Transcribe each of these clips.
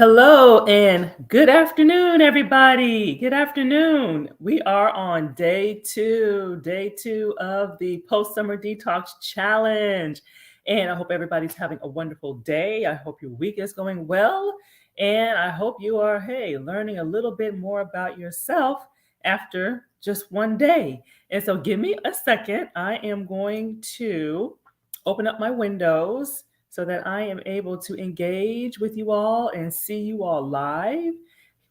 Hello and good afternoon, everybody. Good afternoon. We are on day two of the post summer detox challenge. And I hope everybody's having a wonderful day. I hope your week is going well. And I hope you are, hey, learning a little bit more about yourself after just one day. And so give me a second. I am going to open up my windows so that I am able to engage with you all and see you all live.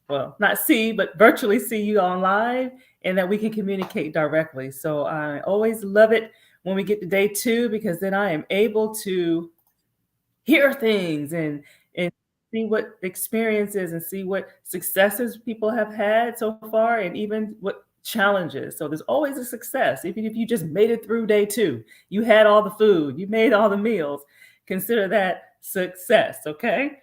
Well, not see, but virtually see you all live and that we can communicate directly. So I always love it when we get to day two because then I am able to hear things and see what experiences and see what successes people have had so far and even what challenges. So there's always a success. Even if you just made it through day two, you had all the food, you made all the meals, consider that success, okay?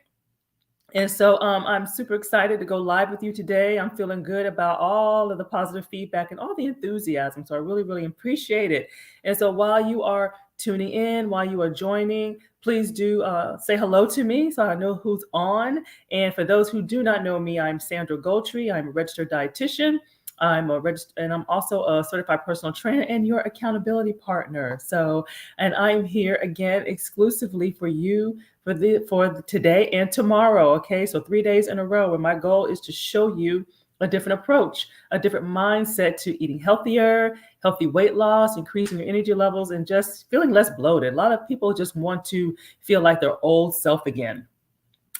And so I'm super excited to go live with you today. I'm feeling good about all of the positive feedback and all the enthusiasm. So I really, really appreciate it. And so while you are tuning in, while you are joining, please do say hello to me so I know who's on. And for those who do not know me, I'm Sandra Goldtree. I'm a registered dietitian. And I'm also a certified personal trainer and your accountability partner. So, and I'm here again exclusively for you for today and tomorrow. Okay, so 3 days in a row, and my goal is to show you a different approach, a different mindset to eating healthier, healthy weight loss, increasing your energy levels, and just feeling less bloated. A lot of people just want to feel like their old self again.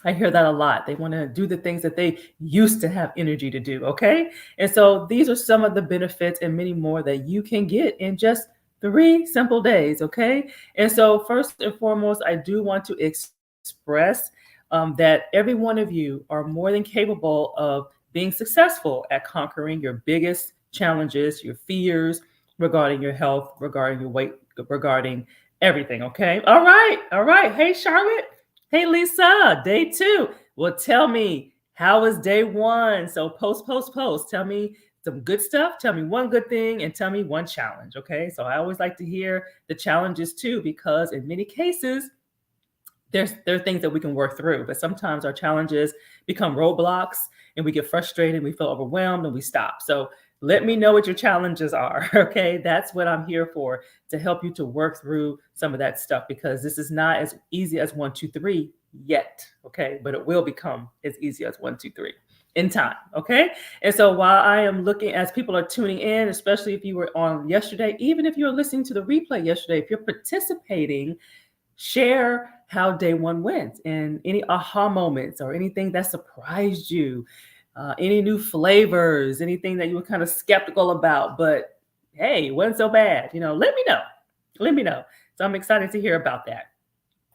I hear that a lot. They want to do the things that they used to have energy to do. Okay. And so these are some of the benefits and many more that you can get in just 3 simple days. Okay. And so, first and foremost, I do want to express that every one of you are more than capable of being successful at conquering your biggest challenges, your fears regarding your health, regarding your weight, regarding everything. Okay. All right. All right. Hey, Charlotte. Hey, Lisa, day two. Well, tell me, how was day one? So post. Tell me some good stuff. Tell me one good thing and tell me one challenge. Okay. So I always like to hear the challenges too, because in many cases, there are things that we can work through, but sometimes our challenges become roadblocks and we get frustrated, we feel overwhelmed and we stop. So let me know what your challenges are. Okay. That's what I'm here for, to help you to work through some of that stuff, because this is not as easy as 1, 2, 3 yet. Okay. But it will become as easy as 1, 2, 3 in time. Okay. And so while I am looking, as people are tuning in, especially if you were on yesterday, even if you're listening to the replay yesterday, if you're participating, share how day one went and any aha moments or anything that surprised you, any new flavors, anything that you were kind of skeptical about, but hey, it wasn't so bad. Let me know. Let me know. So I'm excited to hear about that.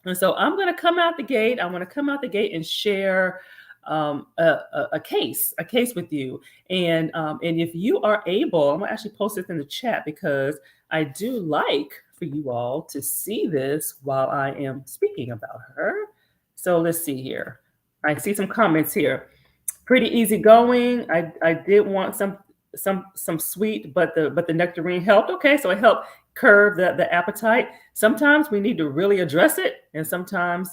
And so I'm going to come out the gate. I want to come out the gate and share a case with you. And if you are able, I'm going to actually post this in the chat because I do like for you all to see this while I am speaking about her. So let's see here. I see some comments here. Pretty easy going. I did want some sweet, but the nectarine helped. Okay, so it helped curb the appetite. Sometimes we need to really address it, and sometimes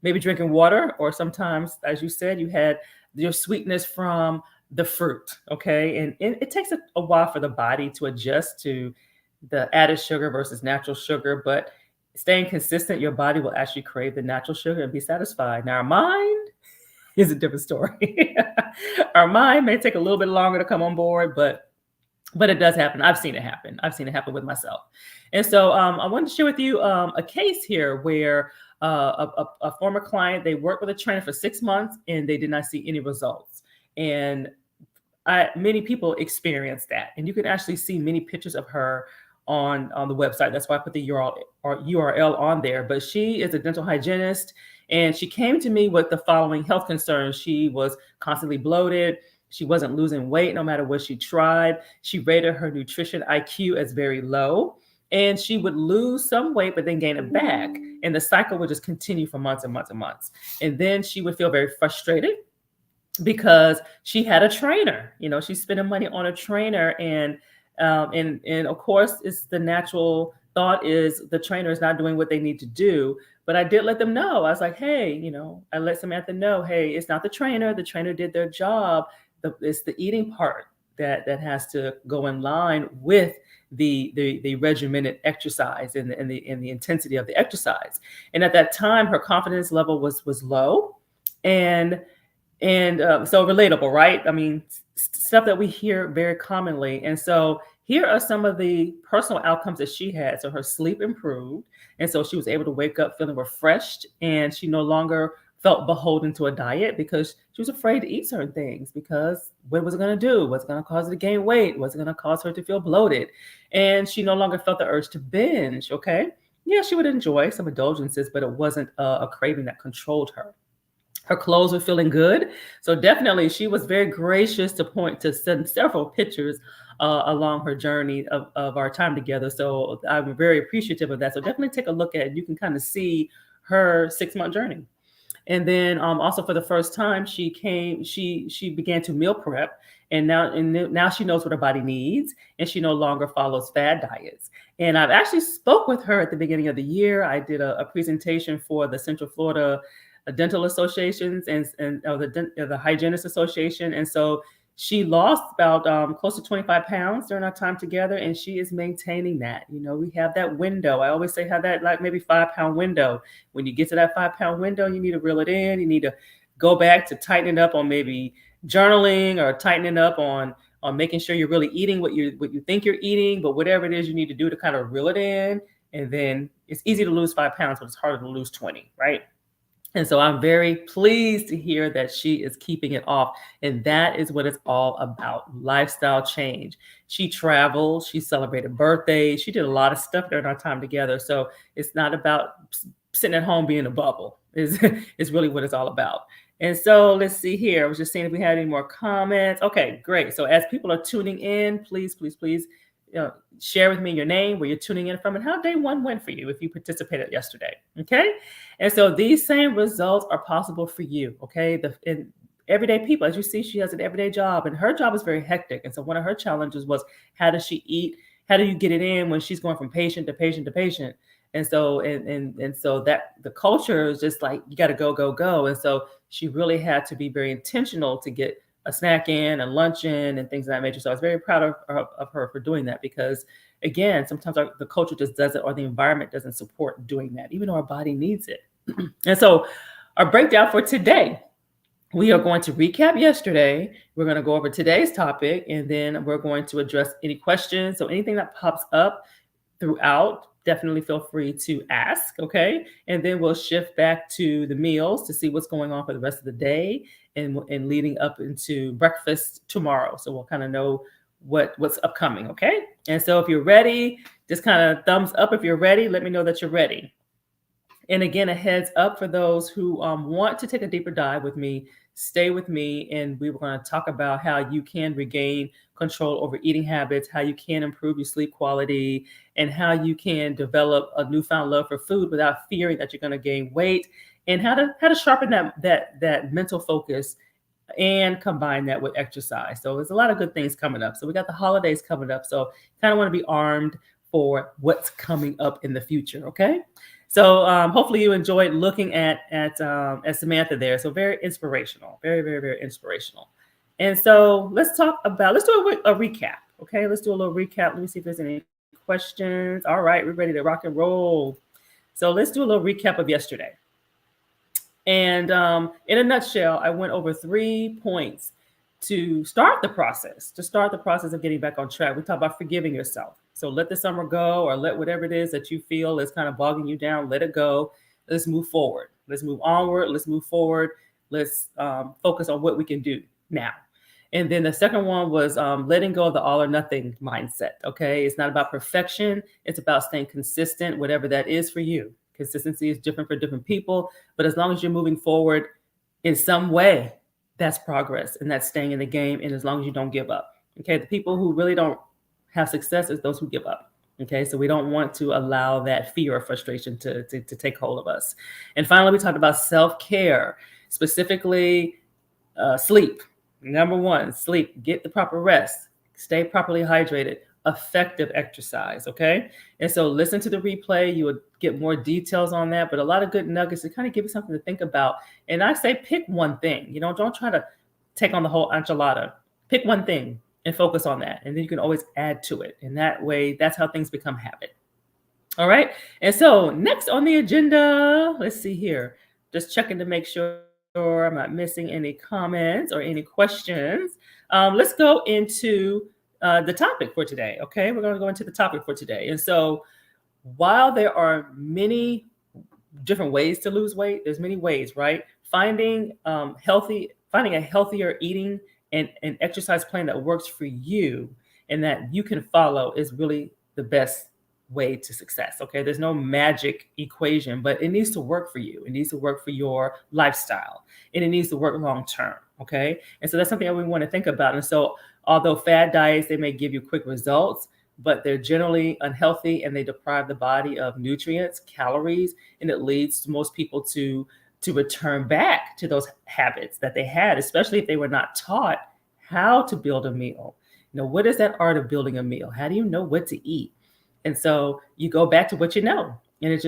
maybe drinking water, or sometimes, as you said, you had your sweetness from the fruit. Okay, and it takes a while for the body to adjust to the added sugar versus natural sugar, but staying consistent, your body will actually crave the natural sugar and be satisfied. Now, our mind is a different story. Our mind may take a little bit longer to come on board, but it does happen. I've seen it happen. I've seen it happen with myself. And so I wanted to share with you a case here where a former client, they worked with a trainer for 6 months and they did not see any results. And many people experience that. And you can actually see many pictures of her on the website. That's why I put the URL on there. But she is a dental hygienist, and she came to me with the following health concerns. She was constantly bloated. She wasn't losing weight no matter what she tried. She rated her nutrition IQ as very low. And she would lose some weight, but then gain it back. And the cycle would just continue for months and months and months. And then she would feel very frustrated because she had a trainer. She's spending money on a trainer. And of course, it's the thought is the trainer is not doing what they need to do. But I did let them know. I was like, hey, I let Samantha know, hey, it's not the trainer. The trainer did their job. It's the eating part that has to go in line with the regimented exercise and the intensity of the exercise. And at that time, her confidence level was low, and so relatable, right? I mean, stuff that we hear very commonly. And so here are some of the personal outcomes that she had. So her sleep improved. And so she was able to wake up feeling refreshed, and she no longer felt beholden to a diet because she was afraid to eat certain things because what was it going to do? Was it going to cause her to gain weight? Was it going to cause her to feel bloated? And she no longer felt the urge to binge. Okay. Yeah, she would enjoy some indulgences, but it wasn't a craving that controlled her. Her clothes were feeling good. So definitely she was very gracious to point to send several pictures along her journey of our time together. So I'm very appreciative of that. So definitely take a look at it. You can kind of see her 6-month journey. And then also for the first time, she began to meal prep, and now she knows what her body needs, and she no longer follows fad diets. And I've actually spoke with her at the beginning of the year. I did a presentation for the Central Florida Dental Associations and the Hygienist Association, and so she lost about close to 25 pounds during our time together, and she is maintaining that. We have that window. I always say have that like maybe 5-pound window. When you get to that 5-pound window, you need to reel it in. You need to go back to tightening up on maybe journaling or tightening up on making sure you're really eating what you think you're eating, but whatever it is you need to do to kind of reel it in. And then it's easy to lose 5 pounds, but it's harder to lose 20, right? And so I'm very pleased to hear that she is keeping it off. And that is what it's all about, lifestyle change. She traveled, she celebrated birthdays, she did a lot of stuff during our time together. So it's not about sitting at home being a bubble, is really what it's all about. And so let's see here. I was just seeing if we had any more comments. Okay, great. So as people are tuning in, please, please, please share with me your name, where you're tuning in from, and how day one went for you if you participated yesterday. Okay. And so these same results are possible for you. Okay. And everyday people, as you see, she has an everyday job, and her job is very hectic. And so one of her challenges was, how does she eat? How do you get it in when she's going from patient to patient to patient? And so, and so that the culture is just like, you got to go, go, go. And so she really had to be very intentional to get a snack in, a lunch in, and things of that nature. So I was very proud of her for doing that, because again, sometimes the culture just doesn't, or the environment doesn't support doing that, even though our body needs it. And so our breakdown for today, we are going to recap yesterday. We're going to go over today's topic, and then we're going to address any questions. So anything that pops up throughout, definitely feel free to ask, okay? And then we'll shift back to the meals to see what's going on for the rest of the day, and leading up into breakfast tomorrow. So we'll kind of know what's upcoming, okay? And so if you're ready, just kind of thumbs up if you're ready. Let me know that you're ready. And again, a heads up for those who want to take a deeper dive with me, stay with me, and we were going to talk about how you can regain control over eating habits, how you can improve your sleep quality, and how you can develop a newfound love for food without fearing that you're going to gain weight, and how to sharpen that mental focus and combine that with exercise. So there's a lot of good things coming up. So we got the holidays coming up. So kind of want to be armed for what's coming up in the future. Okay. So hopefully you enjoyed looking at Samantha there. So very inspirational, very, very, very inspirational. And so let's do a recap. Okay. Let's do a little recap. Let me see if there's any questions. All right. We're ready to rock and roll. So let's do a little recap of yesterday. And in a nutshell, I went over 3 points to start the process of getting back on track. We talked about forgiving yourself. So let the summer go, or let whatever it is that you feel is kind of bogging you down, let it go. Let's move forward. Let's move onward. Let's move forward. Let's focus on what we can do now. And then the second one was letting go of the all or nothing mindset. Okay. It's not about perfection. It's about staying consistent, whatever that is for you. Consistency is different for different people, but as long as you're moving forward in some way, that's progress, and that's staying in the game. And as long as you don't give up, okay, the people who really don't have success is those who give up. Okay, so we don't want to allow that fear or frustration to take hold of us. And finally, we talked about self-care, specifically sleep. Number one, sleep. Get the proper rest. Stay properly hydrated. effective exercise. Okay. And so listen to the replay. You would get more details on that, but a lot of good nuggets to kind of give you something to think about. And I say pick one thing. Don't try to take on the whole enchilada. Pick one thing and focus on that. And then you can always add to it. And that way, that's how things become habit. All right. And so next on the agenda, let's see here. Just checking to make sure I'm not missing any comments or any questions. Let's go into the topic for today. Okay. We're going to go into the topic for today. And so while there are many different ways to lose weight, there's many ways, right? Finding a healthier eating and an exercise plan that works for you and that you can follow is really the best way to success. Okay. There's no magic equation, but it needs to work for you. It needs to work for your lifestyle and it needs to work long term. Okay. And so that's something that we want to think about. And so, although fad diets, they may give you quick results, but they're generally unhealthy and they deprive the body of nutrients, calories, and it leads to most people to return back to those habits that they had, especially if they were not taught how to build a meal. What is that art of building a meal? How do you know what to eat? And so you go back to what you know, and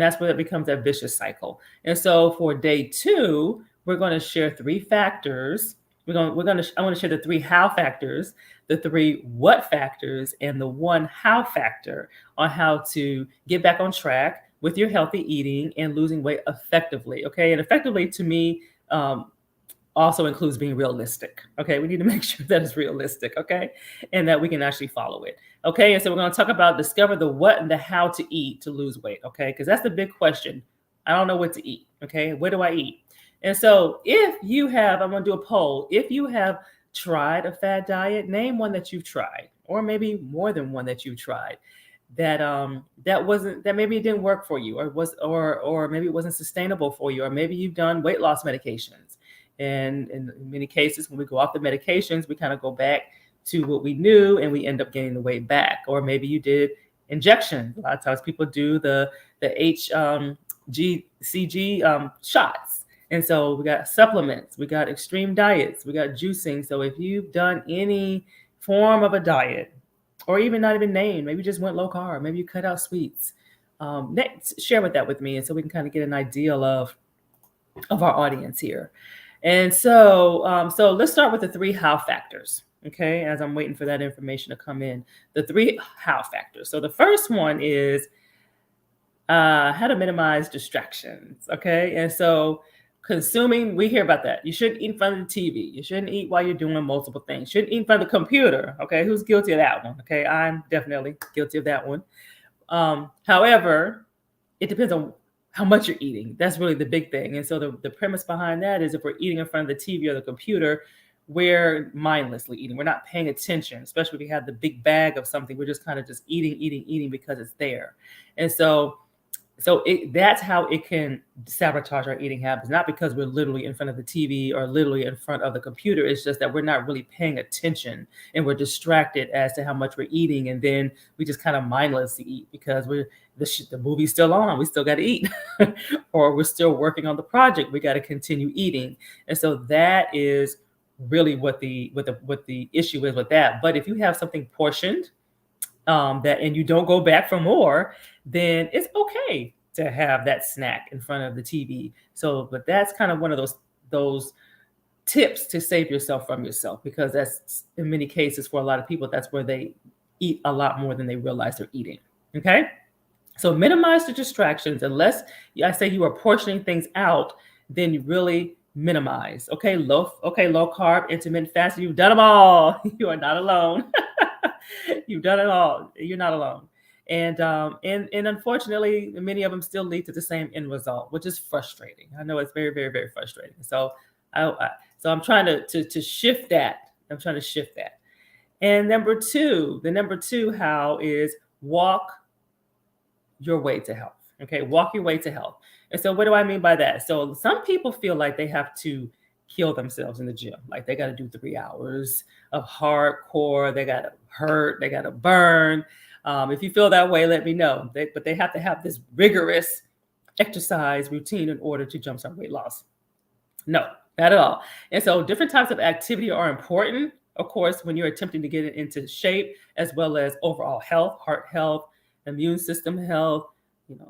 that's where it becomes that vicious cycle. And so for day 2, we're going to share 3 factors. I want to share the 3 how factors, the 3 what factors, and the 1 how factor on how to get back on track with your healthy eating and losing weight effectively. Okay, and effectively to me also includes being realistic. Okay, we need to make sure that it's realistic. Okay, and that we can actually follow it. Okay, and so we're going to talk about discover the what and the how to eat to lose weight. Okay, because that's the big question. I don't know what to eat. Okay, what do I eat? And so I'm going to do a poll. If you have tried a fad diet, name one that you've tried, or maybe more than one that you've tried that maybe it didn't work for you, or maybe it wasn't sustainable for you, or maybe you've done weight loss medications. And in many cases, when we go off the medications, we kind of go back to what we knew and we end up gaining the weight back. Or maybe you did injections. A lot of times people do the HCG shots. And so we got supplements, we got extreme diets, we got juicing. So if you've done any form of a diet, or even not even named, maybe you just went low carb, maybe you cut out sweets, share with me, and so we can kind of get an idea of our audience here. And so let's start with the 3 how factors. Okay, as I'm waiting for that information to come in, the 3 how factors. So the first one is how to minimize distractions. Okay, and so we hear about that. You shouldn't eat in front of the TV. You shouldn't eat while you're doing multiple things. You shouldn't eat in front of the computer. Okay, who's guilty of that one? Okay, I'm definitely guilty of that one. However, it depends on how much you're eating. That's really the big thing. And so the premise behind that is if we're eating in front of the TV or the computer, we're mindlessly eating. We're not paying attention, especially if we have the big bag of something. We're just kind of just eating because it's there. And that's how it can sabotage our eating habits, not because we're literally in front of the TV or literally in front of the computer. It's just that we're not really paying attention and we're distracted as to how much we're eating. And then we just kind of mindlessly eat because the movie's still on. We still got to eat or we're still working on the project. We got to continue eating. And so that is really what the issue is with that. But if you have something portioned, and you don't go back for more, then it's okay to have that snack in front of the TV. But that's kind of one of those tips to save yourself from yourself, because that's in many cases for a lot of people, that's where they eat a lot more than they realize they're eating. Okay. So minimize the distractions. Unless I say you are portioning things out, then you really minimize. Okay. Low carb, intermittent fasting. You've done them all. You are not alone. You've done it all. You're not alone. And unfortunately, many of them still lead to the same end result, which is frustrating. I know it's very, very, very frustrating. So I'm trying to shift that. I'm trying to shift that. And the number two how is walk your way to health. Okay, walk your way to health. And so what do I mean by that? So some people feel like they have to kill themselves in the gym. Like they got to do 3 hours of hardcore. They got to hurt. They got to burn. If you feel that way, let me know. But they have to have this rigorous exercise routine in order to jumpstart weight loss. No, not at all. And so different types of activity are important. of course, when you're attempting to get it into shape, as well as overall health, heart health, immune system health,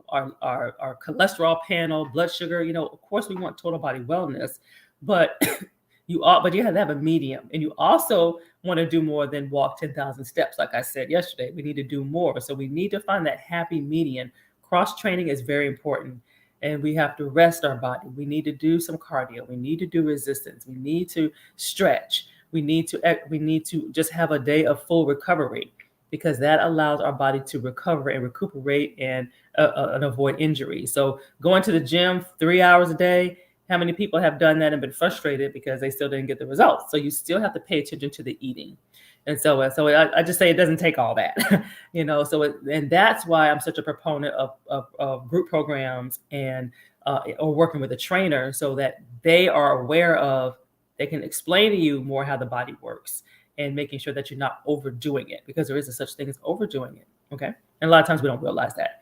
our cholesterol panel, blood sugar, of course we want total body wellness, but but you have to have a medium, and you also want to do more than walk 10,000 steps. Like I said yesterday, we need to do more. So we need to find that happy median. Cross training is very important, and we have to rest our body. We need to do some cardio. We need to do resistance. We need to stretch. We need to just have a day of full recovery, because that allows our body to recover and recuperate and avoid injury. So going to the gym 3 hours a day, how many people have done that and been frustrated because they still didn't get the results? So you still have to pay attention to the eating. And so I just say it doesn't take all that, and that's why I'm such a proponent of group programs and or working with a trainer, so that they are aware of, they can explain to you more how the body works, and making sure that you're not overdoing it, because there is a such thing as overdoing it. Okay. And a lot of times we don't realize that.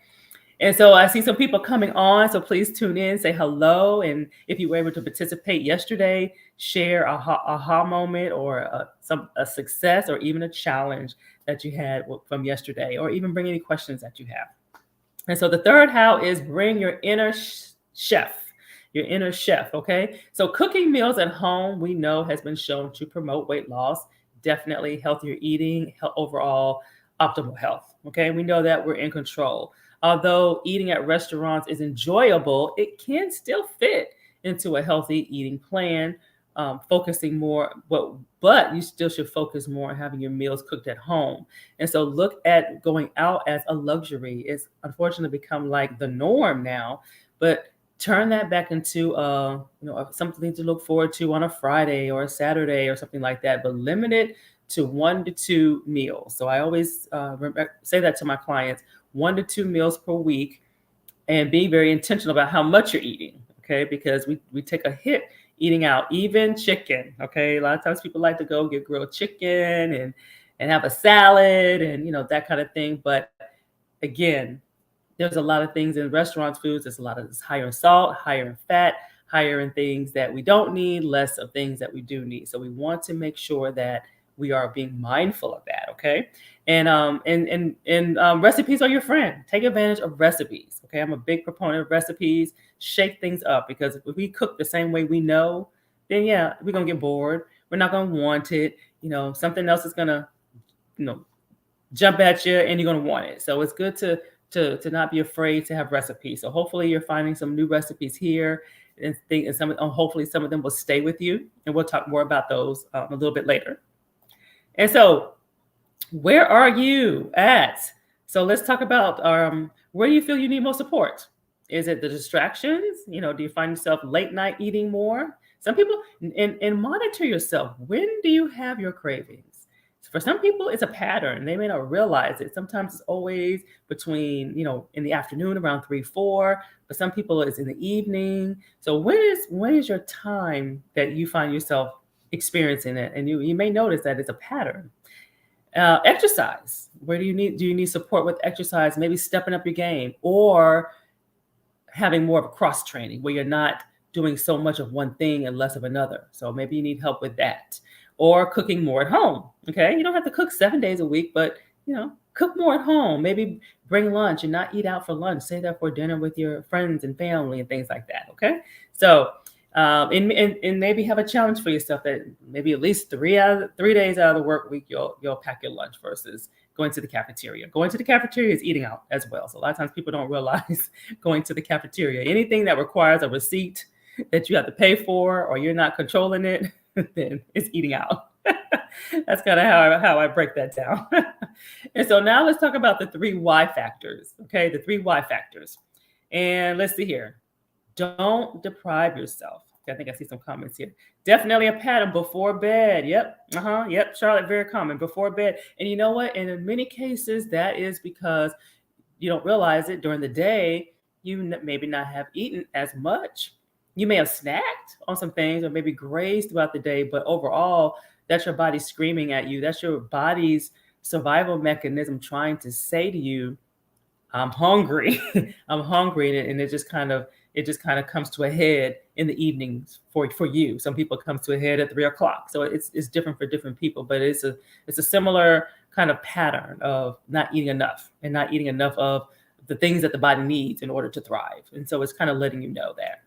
And so I see some people coming on. So please tune in, say hello. And if you were able to participate yesterday, share a aha moment, or a success, or even a challenge that you had from yesterday, or even bring any questions that you have. And so the third how is bring your inner chef. Your inner chef. Okay. So cooking meals at home, we know, has been shown to promote weight loss, definitely healthier eating, overall optimal health. Okay. We know that we're in control. Although eating at restaurants is enjoyable, it can still fit into a healthy eating plan, focusing more, but you still should focus more on having your meals cooked at home. And so look at going out as a luxury. It's unfortunately become like the norm now, but turn that back into something to look forward to on a Friday or a Saturday or something like that, but limit it to 1 to 2 meals. So I always say that to my clients: 1 to 2 meals per week, and be very intentional about how much you're eating. Okay, because we take a hit eating out, even chicken. Okay, a lot of times people like to go get grilled chicken and have a salad and that kind of thing. But again, there's a lot of things in restaurants foods. There's a lot of it's higher in salt, higher in fat, higher in things that we don't need, less of things that we do need. So we want to make sure that we are being mindful of that. Okay. And recipes are your friend. Take advantage of recipes. Okay. I'm a big proponent of recipes. Shake things up, because if we cook the same way we know, then yeah, we're going to get bored. We're not going to want it. Something else is going to, jump at you, and you're going to want it. So it's good to not be afraid to have recipes. So hopefully you're finding some new recipes here, and hopefully some of them will stay with you, and we'll talk more about those a little bit later. And so where are you at? So let's talk about where do you feel you need more support? Is it the distractions? Do you find yourself late night eating more? Some people, and monitor yourself. When do you have your cravings? For some people, it's a pattern. They may not realize it. Sometimes it's always between, in the afternoon around 3, 4. But some people it's in the evening. So when is your time that you find yourself experiencing it? And you may notice that it's a pattern. Exercise. Do you need support with exercise? Maybe stepping up your game, or having more of a cross training where you're not doing so much of one thing and less of another. So maybe you need help with that. Or cooking more at home. Okay. You don't have to cook 7 days a week, but cook more at home. Maybe bring lunch and not eat out for lunch. Save that for dinner with your friends and family and things like that. Okay. So and maybe have a challenge for yourself that maybe at least 3 days out of the work week you'll pack your lunch, versus going to the cafeteria. Going to the cafeteria is eating out as well. So a lot of times people don't realize going to the cafeteria, anything that requires a receipt that you have to pay for, or you're not controlling it, then it's eating out. That's kind of how I break that down. And so now let's talk about the 3 why factors. Okay, the 3 why factors. And let's see here. Don't deprive yourself. Okay, I think I see some comments here. Definitely a pattern before bed. Yep. Yep. Charlotte, very common before bed. And you know what? And in many cases, that is because you don't realize it during the day. You maybe not have eaten as much. You may have snacked on some things, or maybe grazed throughout the day, but overall, that's your body screaming at you. That's your body's survival mechanism trying to say to you, I'm hungry. I'm hungry. And it just kind of, it just kind of comes to a head in the evenings for you. Some people it comes to a head at 3 o'clock. So it's different for different people, but it's a similar kind of pattern of not eating enough and not eating enough of the things that the body needs in order to thrive. And so it's kind of letting you know that.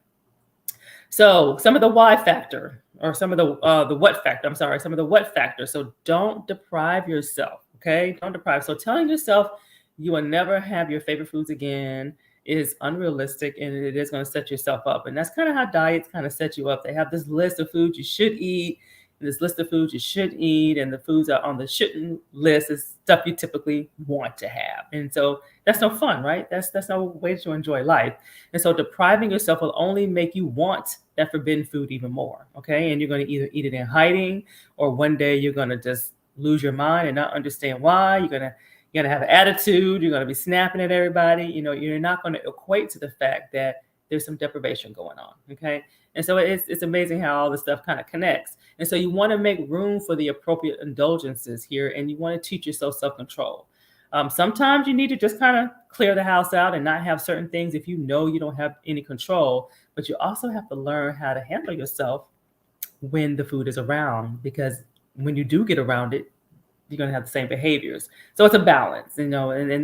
So some of the why factor, or some of the what factor. I'm sorry, some of the what factor. So don't deprive yourself. Okay, don't deprive. So telling yourself you will never have your favorite foods again is unrealistic, and it is going to set yourself up. And that's kind of how diets kind of set you up. They have this list of foods you should eat, and this list of foods you should eat, and the foods that are on the shouldn't list is stuff you typically want to have. And so that's no fun, right? That's no way to enjoy life. And so depriving yourself will only make you want that forbidden food even more. Okay. And you're going to either eat it in hiding, or one day you're going to just lose your mind and not understand why. You're going to have an attitude. You're going to be snapping at everybody. You're not going to equate to the fact that there's some deprivation going on. Okay. And so it's amazing how all this stuff kind of connects. And so you want to make room for the appropriate indulgences here, and you want to teach yourself self-control. Sometimes you need to just kind of clear the house out and not have certain things if you know you don't have any control. But you also have to learn how to handle yourself when the food is around, because when you do get around it, you're going to have the same behaviors. So it's a balance, and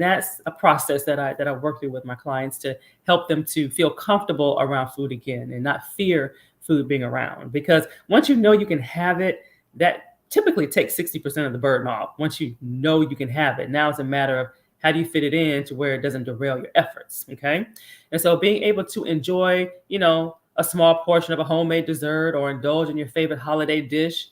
that's a process that I work through with my clients to help them to feel comfortable around food again and not fear food being around. Because once you know you can have it, that typically takes 60% of the burden off. Once you know you can have it, now it's a matter of how do you fit it in to where it doesn't derail your efforts. Okay. And so being able to enjoy, a small portion of a homemade dessert or indulge in your favorite holiday dish,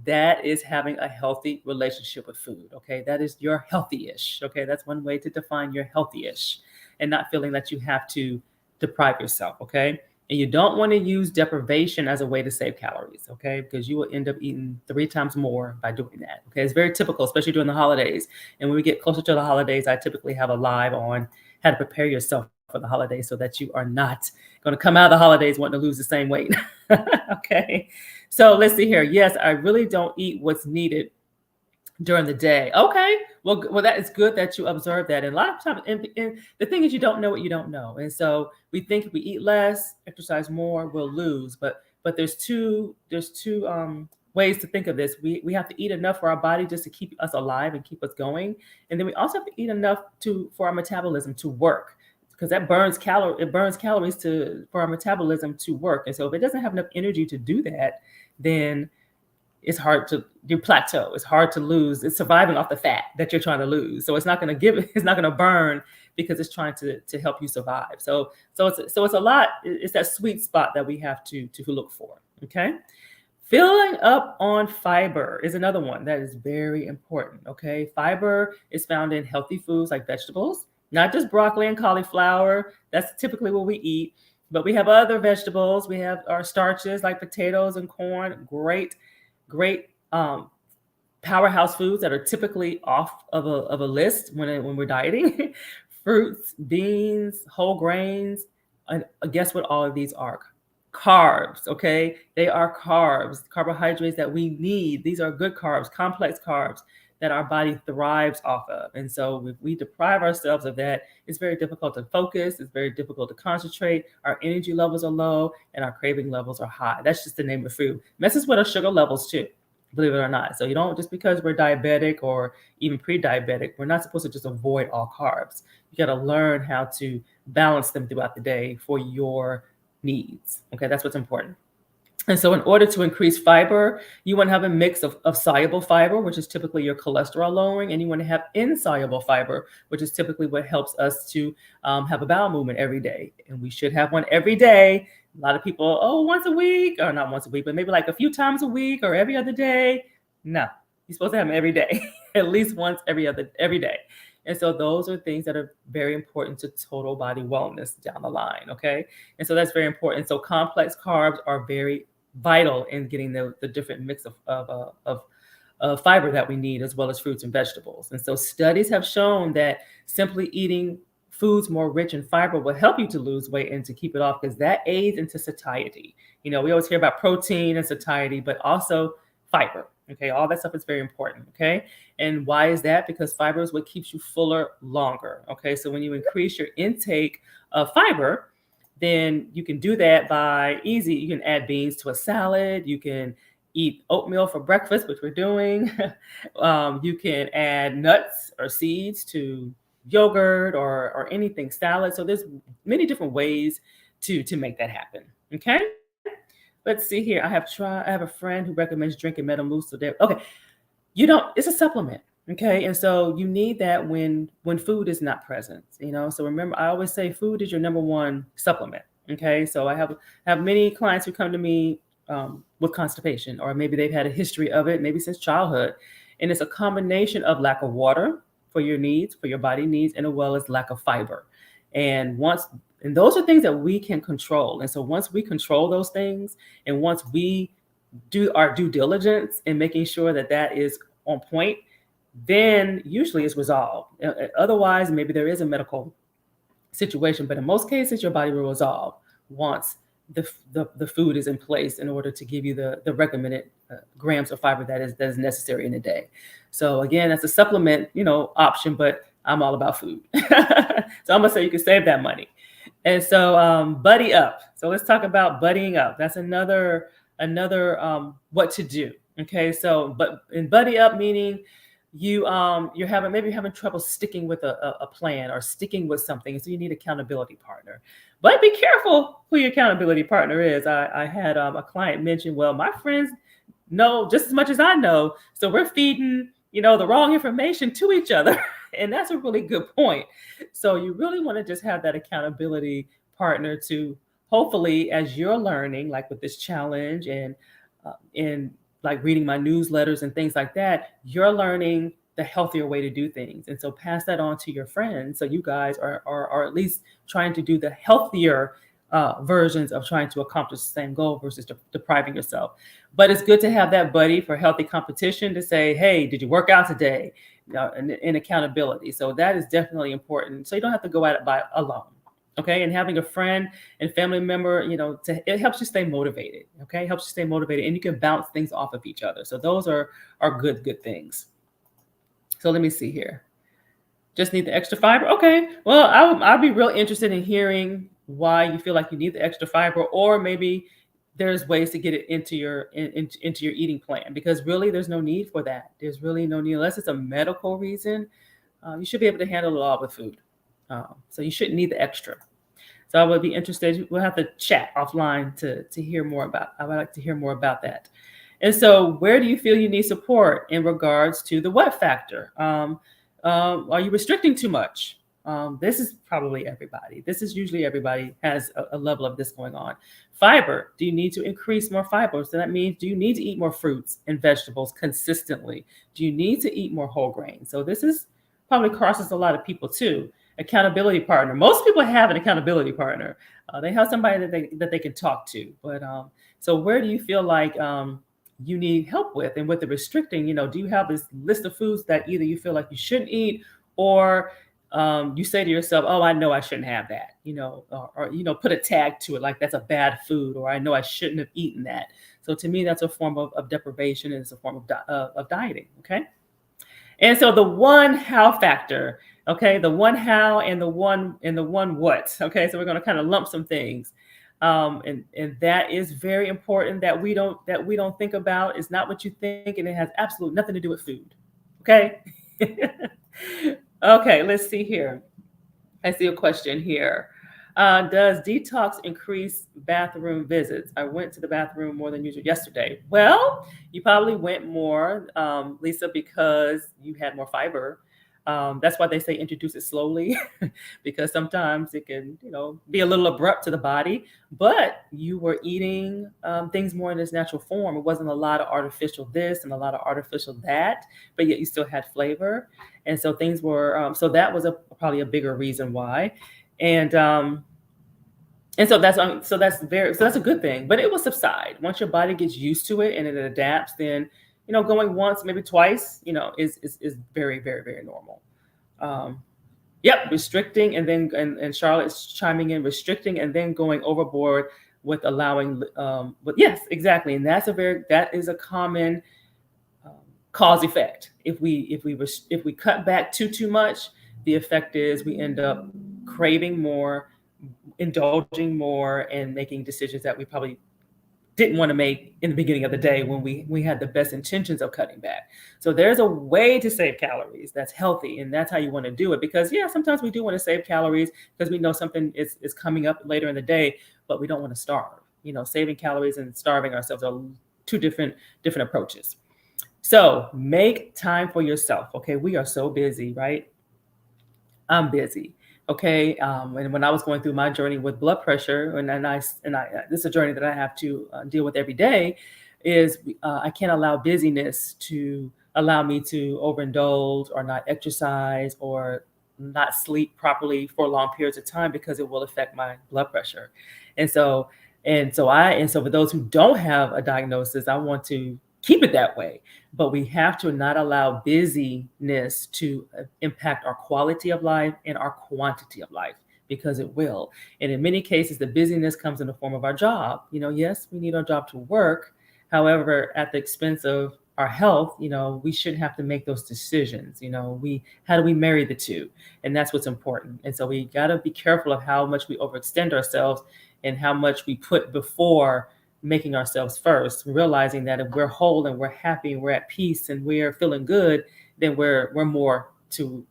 that is having a healthy relationship with food. Okay. That is your healthy-ish. Okay. That's one way to define your healthy-ish, and not feeling that you have to deprive yourself. Okay. And you don't want to use deprivation as a way to save calories. Okay. Because you will end up eating 3 times more by doing that. Okay. It's very typical, especially during the holidays. And when we get closer to the holidays, I typically have a live on how to prepare yourself for the holidays so that you are not going to come out of the holidays wanting to lose the same weight. Okay. So let's see here. Yes, I really don't eat what's needed during the day. Okay. Well, that is good that you observe that. And a lot of times, and the thing is, you don't know what you don't know. And so we think if we eat less, exercise more, we'll lose. But there's two ways to think of this. We have to eat enough for our body just to keep us alive and keep us going. And then we also have to eat enough for our metabolism to work, because that burns calories for our metabolism to work. And so if it doesn't have enough energy to do that, then it's hard to do plateau. It's hard to lose. It's surviving off the fat that you're trying to lose. So it's not going to burn, because it's trying to help you survive. So it's a lot. It's that sweet spot that we have to look for. Okay. Filling up on fiber is another one that is very important. Okay. Fiber is found in healthy foods like vegetables, not just broccoli and cauliflower. That's typically what we eat, but we have other vegetables. We have our starches like potatoes and corn. Great powerhouse foods that are typically off of a list when we're dieting. Fruits, beans, whole grains. And guess what all of these are? Carbs. Okay. They are carbs, carbohydrates that we need. These are good carbs, complex carbs that our body thrives off of. And so if we deprive ourselves of that, it's very difficult to focus. It's very difficult to concentrate. Our energy levels are low and our craving levels are high. That's just the name of food. Messes with our sugar levels too, believe it or not. So you don't, just because we're diabetic or even pre-diabetic, we're not supposed to just avoid all carbs. You got to learn how to balance them throughout the day for your needs. Okay, that's what's important. And so in order to increase fiber, you want to have a mix of soluble fiber, which is typically your cholesterol lowering, and you want to have insoluble fiber, which is typically what helps us to have a bowel movement every day. And we should have one every day. A lot of people, once a week, or not once a week, but maybe like a few times a week or every other day. No, you're supposed to have them every day, at least once every day. And so those are things that are very important to total body wellness down the line. Okay. And so that's very important. So complex carbs are very vital in getting the different mix of fiber that we need, as well as fruits and vegetables. And so studies have shown that simply eating foods more rich in fiber will help you to lose weight and to keep it off, because that aids into satiety. We always hear about protein and satiety, but also fiber. Okay, all that stuff is very important. Okay, and why is that? Because fiber is what keeps you fuller longer. Okay, so when you increase your intake of fiber, then you can do that by easy. You can add beans to a salad. You can eat oatmeal for breakfast, which we're doing. You can add nuts or seeds to yogurt or anything salad. So there's many different ways to make that happen. Okay. Let's see here. I have a friend who recommends drinking Metamucil. Okay, you don't it's a supplement, okay? And so you need that when food is not present, you know? So remember, I always say food is your number one supplement, okay? So I have many clients who come to me with constipation, or maybe they've had a history of it, maybe since childhood. And it's a combination of lack of water for your needs, for your body needs, and as well as lack of fiber. And once and those are things that we can control. And so once we control those things, and once we do our due diligence in making sure that that is on point, then usually it's resolved. Otherwise, maybe there is a medical situation, but in most cases, your body will resolve once the food is in place in order to give you the recommended grams of fiber that is necessary in a day. So again, that's a supplement, option, but I'm all about food. So I'm gonna say you can save that money. And so buddy up. So let's talk about buddying up. That's another what to do. Okay, so but in buddy up meaning you're having trouble sticking with a plan or sticking with something, so you need accountability partner. But be careful who your accountability partner is. I had a client mention, well, my friends know just as much as I know, so we're feeding the wrong information to each other, and that's a really good point. So you really want to just have that accountability partner to hopefully, as you're learning, like with this challenge and like reading my newsletters and things like that, you're learning the healthier way to do things. And so pass that on to your friends. So you guys are at least trying to do the healthier versions of trying to accomplish the same goal versus depriving yourself. But it's good to have that buddy for healthy competition to say, hey, did you work out today? And accountability. So that is definitely important. So you don't have to go at it by alone. Okay. And having a friend and family member, it helps you stay motivated. Okay. It helps you stay motivated, and you can bounce things off of each other. So those are good things. So let me see here. Just need the extra fiber. Okay. Well, I'll be real interested in hearing why you feel like you need the extra fiber, or maybe there's ways to get it into into your eating plan, because really there's no need for that. There's really no need unless it's a medical reason. You should be able to handle it all with food. So you shouldn't need the extra. So I would be interested. We'll have to chat offline to hear more about. I would like to hear more about that. And so, where do you feel you need support in regards to the what factor? Are you restricting too much? This is probably everybody. This is usually everybody has a level of this going on. Fiber. Do you need to increase more fiber? So that means, do you need to eat more fruits and vegetables consistently? Do you need to eat more whole grains? So this is probably crosses a lot of people too. Accountability partner. Most people have an accountability partner. They have somebody that they can talk to. But so where do you feel like you need help with? And with the restricting, do you have this list of foods that either you feel like you shouldn't eat, or you say to yourself, oh, I know I shouldn't have that, or put a tag to it, like that's a bad food, or I know I shouldn't have eaten that. So to me, that's a form of deprivation, and it's a form of dieting. Okay. And so the one how factor, okay, the one how and the one what. Okay, so we're going to kind of lump some things. And that is very important that we don't think about. It's not what you think, and it has absolutely nothing to do with food. Okay. Okay, let's see here. I see a question here. Does detox increase bathroom visits? I went to the bathroom more than usual yesterday. Well, you probably went more, Lisa, because you had more fiber. That's why they say introduce it slowly, because sometimes it can, be a little abrupt to the body. But you were eating things more in its natural form. It wasn't a lot of artificial this and a lot of artificial that, but yet you still had flavor. And so things were. So that was probably a bigger reason why. And so that's a good thing, but it will subside once your body gets used to it and it adapts. Then going once, maybe twice, is very, very, very normal. Yep, restricting, and then and Charlotte's chiming in, restricting and then going overboard with allowing. But yes, exactly, and that is a common cause effect. If we cut back too much, the effect is we end up craving more, indulging more and making decisions that we probably didn't want to make in the beginning of the day when we had the best intentions of cutting back. So there's a way to save calories that's healthy, and that's how you want to do it. Because yeah, sometimes we do want to save calories because we know something is coming up later in the day, but we don't want to starve. Saving calories and starving ourselves are two different approaches. So make time for yourself. Okay, we are so busy, right? I'm busy. Okay. And when I was going through my journey with blood pressure, and I this is a journey that I have to deal with every day, is I can't allow busyness to allow me to overindulge or not exercise or not sleep properly for long periods of time because it will affect my blood pressure. And so and so for those who don't have a diagnosis, I want to keep it that way, but we have to not allow busyness to impact our quality of life and our quantity of life, because it will. And in many cases, the busyness comes in the form of our job. Yes, we need our job to work. However, at the expense of our health, we shouldn't have to make those decisions. How do we marry the two? And that's what's important. And so we got to be careful of how much we overextend ourselves and how much we put before making ourselves first, realizing that if we're whole and we're happy and we're at peace and we're feeling good, then we're more to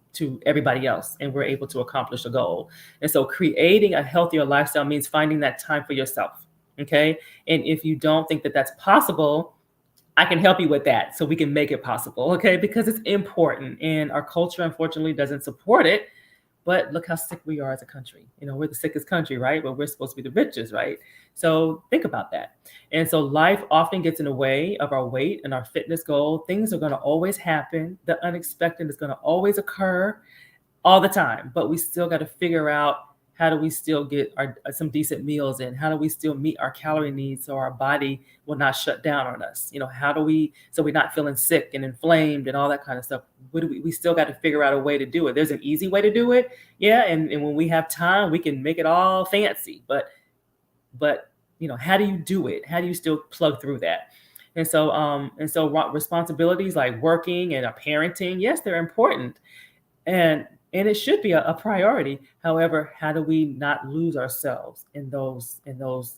everybody else and we're able to accomplish a goal. And so creating a healthier lifestyle means finding that time for yourself. Okay. And if you don't think that that's possible, I can help you with that so we can make it possible. Okay. Because it's important and our culture, unfortunately, doesn't support it. But look how sick we are as a country. We're the sickest country, right? But we're supposed to be the richest, right? So think about that. And so life often gets in the way of our weight and our fitness goal. Things are going to always happen. The unexpected is going to always occur all the time. But we still got to figure out, how do we still get some decent meals in? How do we still meet our calorie needs so our body will not shut down on us? How do we, so we're not feeling sick and inflamed and all that kind of stuff? We still got to figure out a way to do it. There's an easy way to do it. Yeah. And when we have time, we can make it all fancy. But how do you do it? How do you still plug through that? And so responsibilities like working and parenting, yes, they're important. And it should be a priority. However, how do we not lose ourselves in those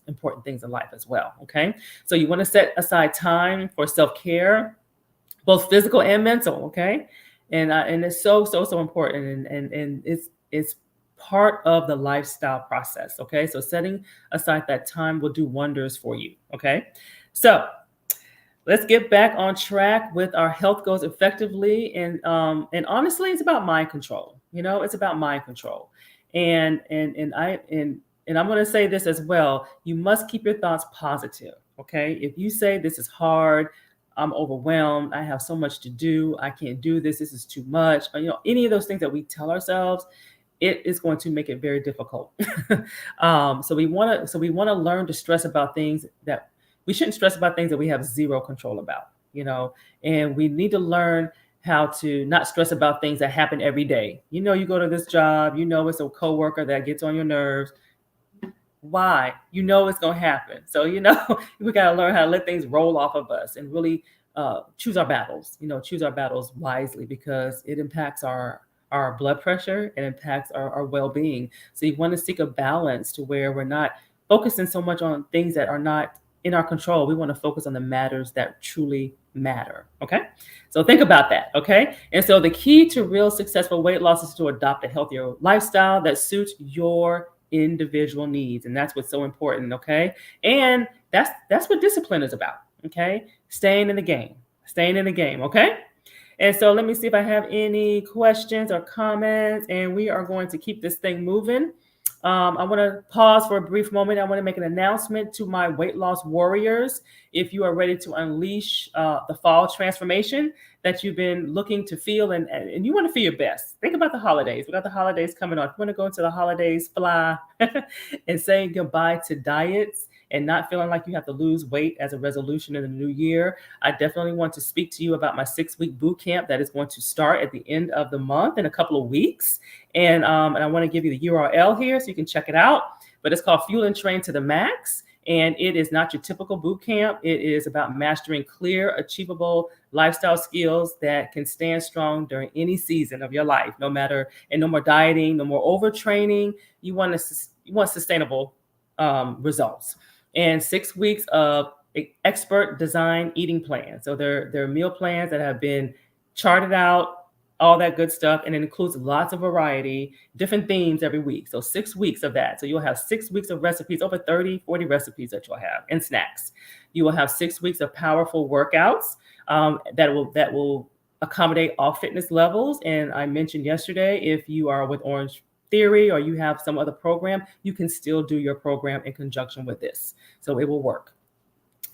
important things in life as well? Okay. So you want to set aside time for self-care, both physical and mental. Okay. And it's so important. And it's part of the lifestyle process. Okay. So setting aside that time will do wonders for you. Okay. So let's get back on track with our health goals effectively. And honestly, it's about mind control. It's about mind control. And I'm going to say this as well. You must keep your thoughts positive. Okay. If you say this is hard, I'm overwhelmed, I have so much to do, I can't do this, this is too much, or, any of those things that we tell ourselves, it is going to make it very difficult. So we want to learn to stress about things that we shouldn't stress about things that we have zero control about, and we need to learn how to not stress about things that happen every day. You go to this job, it's a coworker that gets on your nerves. Why? It's going to happen. So, we got to learn how to let things roll off of us and really choose our battles, choose our battles wisely, because it impacts our blood pressure, it impacts our well-being. So you want to seek a balance to where we're not focusing so much on things that are not in our control. We want to focus on the matters that truly matter. Okay. So think about that. Okay. And so the key to real successful weight loss is to adopt a healthier lifestyle that suits your individual needs. And that's what's so important. Okay. And that's what discipline is about. Okay. Staying in the game. Okay. And so let me see if I have any questions or comments, and we are going to keep this thing moving. I want to pause for a brief moment. I want to make an announcement to my weight loss warriors. If you are ready to unleash the fall transformation that you've been looking to feel, and you want to feel your best, think about the holidays. We got the holidays coming on. If you want to go into the holidays fly and saying goodbye to diets and not feeling like you have to lose weight as a resolution in the new year, I definitely want to speak to you about my 6-week boot camp that is going to start at the end of the month in a couple of weeks. And I want to give you the URL here so you can check it out. But it's called Fuel and Train to the Max. And it is not your typical boot camp. It is about mastering clear, achievable lifestyle skills that can stand strong during any season of your life, no matter, and no more dieting, no more overtraining. You want sustainable results. And 6 weeks of expert design eating plans. So they're meal plans that have been charted out, all that good stuff, and it includes lots of variety, different themes every week. So 6 weeks of that. So you'll have 6 weeks of recipes, over 30, 40 recipes that you'll have, and snacks. You will have 6 weeks of powerful workouts that will accommodate all fitness levels. And I mentioned yesterday, if you are with Orange Theory or you have some other program, you can still do your program in conjunction with this. So it will work.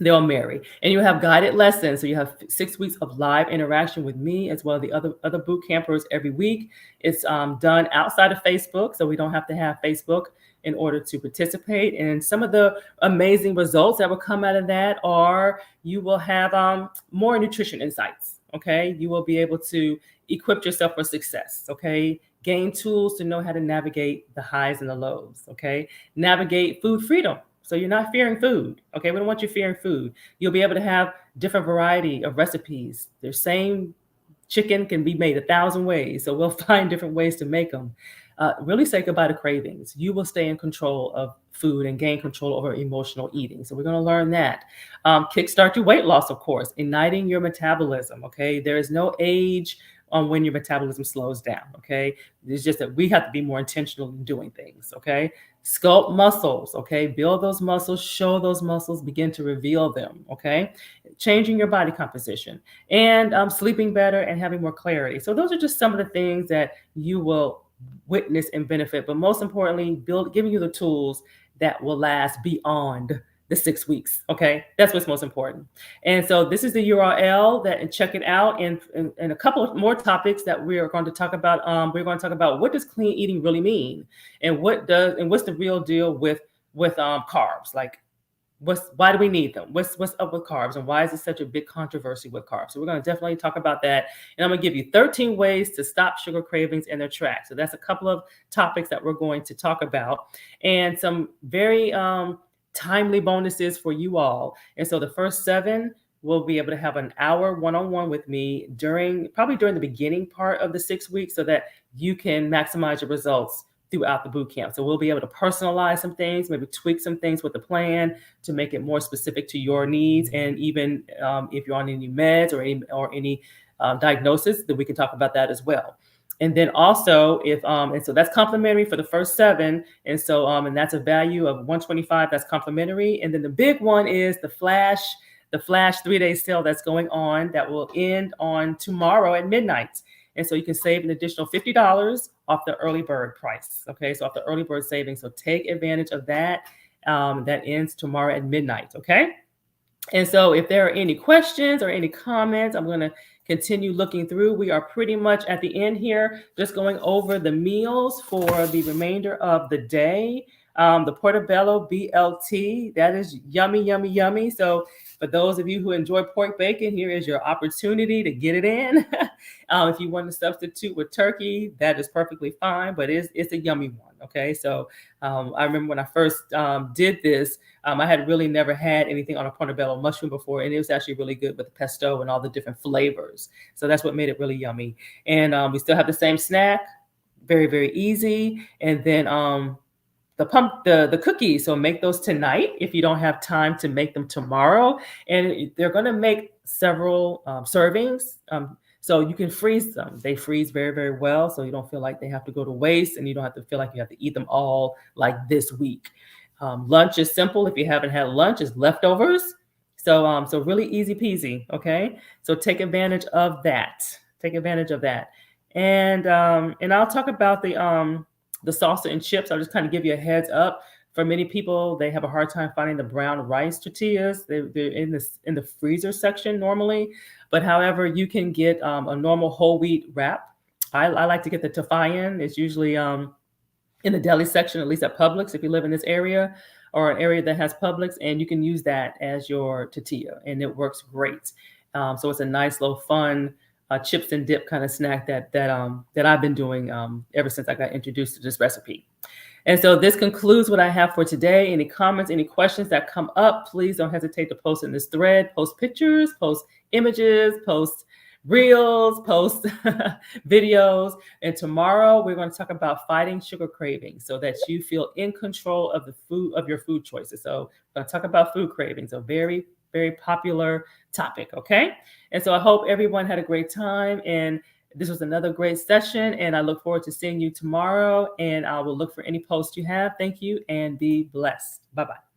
They'll marry, and you have guided lessons. So you have 6 weeks of live interaction with me as well as the other boot campers every week. It's done outside of Facebook, so we don't have to have Facebook in order to participate. And some of the amazing results that will come out of that are you will have more nutrition insights. Okay, you will be able to equip yourself for success. Okay, gain tools to know how to navigate the highs and the lows. Okay, navigate food freedom. So you're not fearing food. Okay, we don't want you fearing food. You'll be able to have different variety of recipes. The same chicken can be made 1,000 ways. So we'll find different ways to make them. Really say goodbye to cravings. You will stay in control of food and gain control over emotional eating. So we're going to learn that. Kickstart your weight loss, of course, igniting your metabolism. Okay, there is no age on when your metabolism slows down. Okay, it's just that we have to be more intentional in doing things. Okay, sculpt muscles. Okay, build those muscles, show those muscles, begin to reveal them. Okay, changing your body composition, and sleeping better and having more clarity. So those are just some of the things that you will witness and benefit, but most importantly, giving you the tools that will last beyond the 6 weeks. Okay, that's what's most important. And so this is the URL that, and check it out. And a couple of more topics that we are going to talk about. We're going to talk about what does clean eating really mean, and what's the real deal with carbs. Like, why do we need them? What's up with carbs, and why is it such a big controversy with carbs? So we're going to definitely talk about that, and I'm going to give you 13 ways to stop sugar cravings in their tracks. So that's a couple of topics that we're going to talk about, and some very timely bonuses for you all. And so the first 7 will be able to have an hour one-on-one with me probably during the beginning part of the 6 weeks, so that you can maximize your results throughout the boot camp. So we'll be able to personalize some things, maybe tweak some things with the plan to make it more specific to your needs. And even if you're on any meds or any diagnosis, then we can talk about that as well. And then also, if and so that's complimentary for the first 7, and so and that's a value of $125. That's complimentary. And then the big one is the flash 3-day sale that's going on, that will end on tomorrow at midnight. And so you can save an additional $50 off the early bird price. Okay, so off the early bird savings. So take advantage of that. That ends tomorrow at midnight. Okay. And so if there are any questions or any comments, I'm going to continue looking through. We are pretty much at the end here, just going over the meals for the remainder of the day. The portobello BLT, that is yummy, yummy, yummy. So for those of you who enjoy pork bacon, here is your opportunity to get it in. If you want to substitute with turkey, that is perfectly fine, but it's a yummy one. Okay, so I remember when I first did this, I had really never had anything on a portobello mushroom before, and it was actually really good with the pesto and all the different flavors. So that's what made it really yummy. And we still have the same snack, very, very easy. And then the cookies. So make those tonight if you don't have time to make them tomorrow. And they're going to make several servings. So you can freeze them. They freeze very, very well. So you don't feel like they have to go to waste, and you don't have to feel like you have to eat them all like this week. Lunch is simple. If you haven't had lunch, it's leftovers. So really easy peasy. Okay. So take advantage of that. Take advantage of that. And I'll talk about the salsa and chips. I'll just kind of give you a heads up. For many people, they have a hard time finding the brown rice tortillas. They're in the freezer section normally. But however, you can get a normal whole wheat wrap. I like to get the Tafayan. It's usually in the deli section, at least at Publix, if you live in this area or an area that has Publix, and you can use that as your tortilla, and it works great. So it's a nice little fun chips and dip kind of snack that I've been doing ever since I got introduced to this recipe. And so this concludes what I have for today. Any comments, any questions that come up, please don't hesitate to post in this thread, post pictures, post images, post reels, post videos. And tomorrow we're going to talk about fighting sugar cravings so that you feel in control of the food of your food choices. So we're going to talk about food cravings, a very, very popular topic. Okay. And so I hope everyone had a great time. And this was another great session, and I look forward to seeing you tomorrow. And I will look for any posts you have. Thank you, and be blessed. Bye bye.